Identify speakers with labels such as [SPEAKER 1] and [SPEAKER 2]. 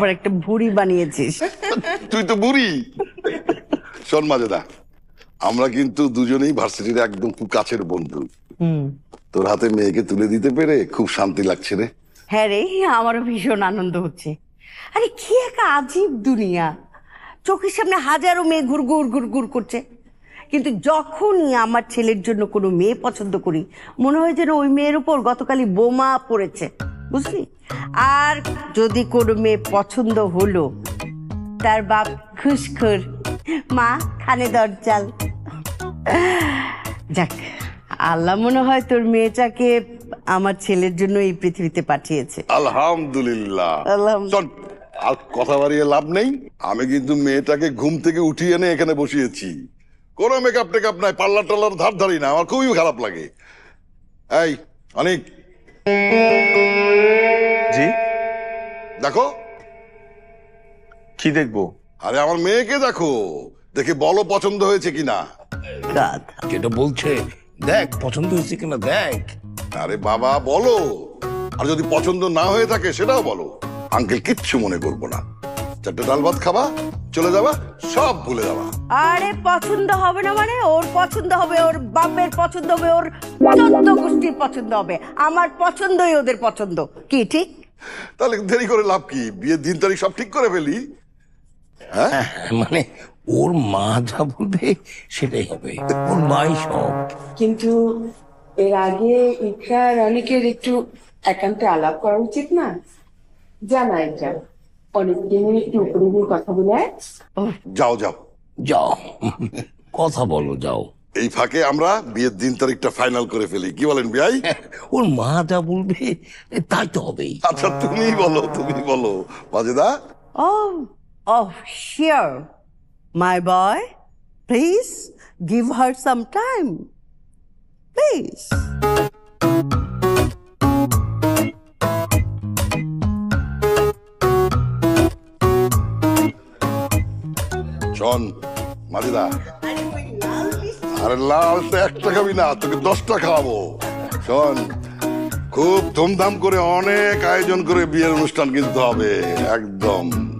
[SPEAKER 1] আবার একটা ভুঁড়ি বানিয়েছিস।
[SPEAKER 2] তুই তো বুড়ি। শোন মাজেদা, আমরা কিন্তু দুজনেই ভার্সিটির একদম খুব কাছের বন্ধু। তোর হাতে মেয়েকে তুলে দিতে পেরে খুব শান্তি লাগছে রে।
[SPEAKER 1] হ্যাঁ রে, আমারও ভীষণ আনন্দ হচ্ছে। আরে কি এক আজীব দুনিয়া, চোখের সামনে হাজারো মেয়ে ঘুরঘুর ঘুরঘুর করছে, কিন্তু যখনই আমার ছেলের জন্য কোনো মেয়ে পছন্দ করি মনে হয় যেন ওই মেয়ের উপর গতকালই বোমা পড়েছে, বুঝলি? আর যদি কোনো মেয়ে পছন্দ হলো, তার বাপ খুশখুর, মা খানে দরজাল। যাক, আল্লাহ মনে হয় তোর মেয়েটাকে আমার ছেলের জন্য এই পৃথিবীতে পাঠিয়েছে।
[SPEAKER 2] আলহামদুলিল্লাহ।
[SPEAKER 1] আলহামদুলিল্লাহ।
[SPEAKER 2] শোন, আর কথা বাড়িয়ে লাভ নেই। আমি কিন্তু মেয়েটাকে ঘুম থেকে উঠিয়ে এনে এখানে বসিয়েছি। কোনো মেকআপ টেকআপ নাই, পার্লার টার্লার ধার ধারি না। আমার খুবই খারাপ লাগে। এই অনেক
[SPEAKER 3] জি,
[SPEAKER 2] দেখো।
[SPEAKER 3] কি দেখবো?
[SPEAKER 2] আরে আমার মেয়েকে দেখো, দেখে বলো পছন্দ হয়েছে কিনা।
[SPEAKER 1] গাধা।
[SPEAKER 4] যেটা বলছে দেখ পছন্দ হয়েছে কিনা দেখ।
[SPEAKER 2] আরে বাবা বলো, আর যদি পছন্দ না হয়ে থাকে সেটাও বলো। আঙ্কেল কিচ্ছু মনে করবো না। চারটে ডাল ভাত খাবা, চলে যাবা, সব ভুলে যাবা।
[SPEAKER 1] আরে পছন্দ হবে না মানে? ওর পছন্দ হবে, ওর বাপের পছন্দ হবে, ওর 14 গোষ্ঠীর পছন্দ হবে। আমার পছন্দই ওদের পছন্দ। কি ঠিক?
[SPEAKER 2] তাহলে দেরি করে লাভ কি? বিয়ের দিন তারিখ সব ঠিক করে ফেলি। হ্যাঁ,
[SPEAKER 4] মানে ওর মা যা বলবে সেটাই হবে, ওর মাই সব।
[SPEAKER 5] কিন্তু এর আগে ইকরার অনেকের একটু একান্তে আলাপ করা উচিত না? জানা এটা অনেকদিন একটু উপরে গিয়ে কথা বলে আয়।
[SPEAKER 2] যাও যাও।
[SPEAKER 4] যাও কথা বলো, যাও।
[SPEAKER 2] এই ফাঁকে আমরা বিয়ের দিন তারিখটা ফাইনাল করে ফেলি, কি বলেন বিয়াই?
[SPEAKER 4] ওর মা যা বলবে তাই তো হবেই।
[SPEAKER 2] আচ্ছা তুমি বলো, তুমি বলো Majeda.
[SPEAKER 1] Oh, oh, sure. My boy, please give her some time. Please.
[SPEAKER 2] শোন মাজেদা, আরে লাল তো 1 টাকা খাবি না, তোকে 10টা খাওয়াবো। শোন, খুব ধুমধাম করে অনেক আয়োজন করে বিয়ের অনুষ্ঠান কিন্তু হবে একদম।